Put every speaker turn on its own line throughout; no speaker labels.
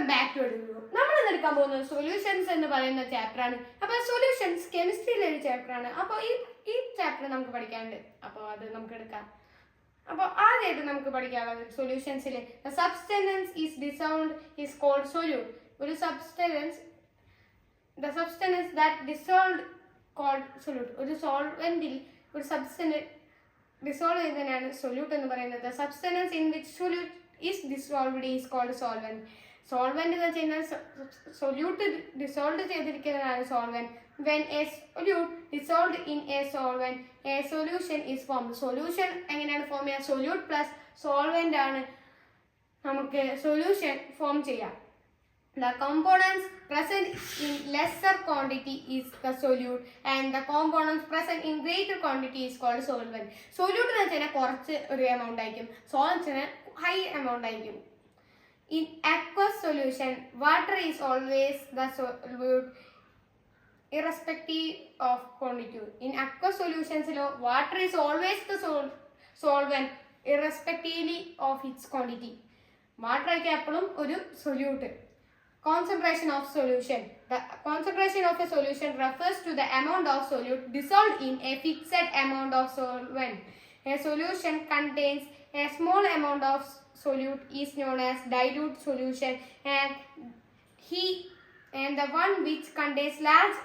Welcome back to video. നമ്മൾ എടുക്കാൻ പോകുന്നത് സൊല്യൂഷൻസ് എന്ന് പറയുന്ന ചാപ്റ്ററാണ്. അപ്പോൾ സൊല്യൂഷൻസ് കെമിസ്ട്രിയിലെ ഒരു ചാപ്റ്ററാണ്. അപ്പോൾ ഈ ചാപ്റ്റർ നമുക്ക് പഠിക്കാനുണ്ട്. അപ്പോൾ അത് നമുക്ക് എടുക്കാം. അപ്പോൾ ആദ്യമായിട്ട് നമുക്ക് പഠിക്കാനുള്ളത് സൊല്യൂഷൻസിൽ substance is dissolved is called solute. ഒരു substance that dissolved called solute. ഒരു സോൾവെന്റിൽ ഒരു സബ്സ്റ്റൻസ് ഡിസോൾവ് ചെയ്യുന്നതിനാണ് സൊല്യൂട്ട് എന്ന് പറയുന്നത്. Substance in which solute is dissolved is called solvent. Solvent എന്ന് വെച്ച് കഴിഞ്ഞാൽ സൊല്യൂട്ട് ഡിസോൾവ് ചെയ്തിരിക്കുന്നതാണ് solvent. When a solute dissolved in a solvent, a solution is formed. Solution എങ്ങനെയാണ് ഫോം ചെയ്യുക? സൊല്യൂട്ട് പ്ലസ് സോൾവെന്റ് ആണ് നമുക്ക് സൊല്യൂഷൻ ഫോം ചെയ്യാം. The components present in lesser quantity is the solute and the components present in greater quantity is called solvent. Solute എന്ന് വെച്ചാൽ കുറച്ച് ഒരു amount ആയിരിക്കും, സോൾവെന്റിന് ഹൈ എമൗണ്ട് ആയിരിക്കും. In aqueous solution, water is always the solute irrespective of quantity. In aqueous solutions, water is always the solvent irrespectively of its quantity. Water is eppalum oru solute. Concentration of solution. The concentration of a solution refers to the amount of solute dissolved in a fixed amount of solvent. A solution contains a small amount of solute is known as dilute solution, and the one which contains large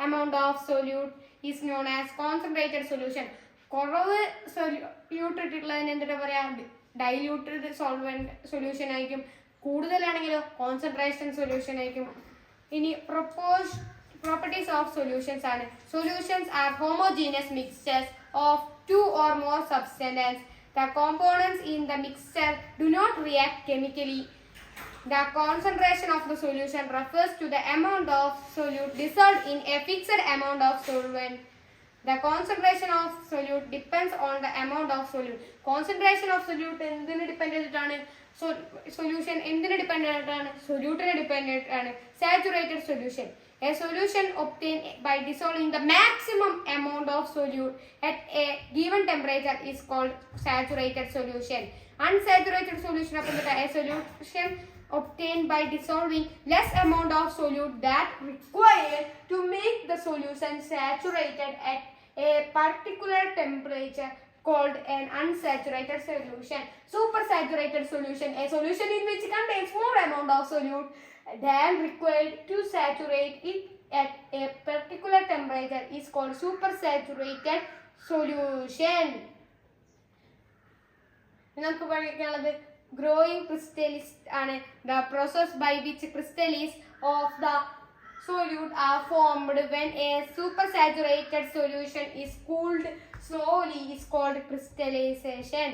amount of solute is known as concentrated solution. കുറവ് solute ഇട്ടിട്ടുള്ളതിന് എന്താ പറയുക? Diluted solvent solution ആയിരിക്കും. കൂടുതലാണെങ്കിലോ concentration solution ആയിരിക്കും. ഇനി properties of solutions ആണ്. Solutions are homogeneous mixtures of 2 or more substances. The components in the mixture do not react chemically. The concentration of the solution refers to the amount of solute dissolved in a fixed amount of solvent. The concentration of solute depends on the amount of solute. Concentration of solute എന്തിനെ dependent ആണ്? Solution എന്തിനെ dependent ആണ്? സൊല്യൂട്ടിനെ dependent ആണ്. Saturated solution. A solution obtained by dissolving the maximum amount of solute at a given temperature is called saturated solution. Unsaturated solution a solution obtained by dissolving less amount of solute that required to make the solution saturated at a particular temperature called an unsaturated solution. Supersaturated solution, a solution in which contains more amount of solute than required to saturate it at a particular temperature is called supersaturated solution. നമുക്ക് പഠിക്കാനുള്ളത് growing crystals ആണ്. The process by which crystals of the solute are formed when a supersaturated solution is cooled slowly is called crystallization.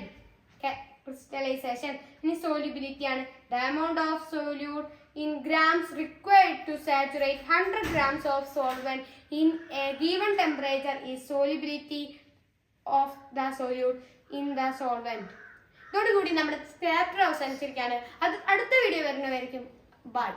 ഇനി solubility ആണ്. The amount of solute in grams required to saturate 100 grams of solvent in a given temperature is solubility of the solute in the solvent. ഇതോടുകൂടി നമ്മുടെ chapter അവസാനിച്ചിരിക്കുകയാണ്. അടുത്ത video വരുന്നതായിരിക്കും. By.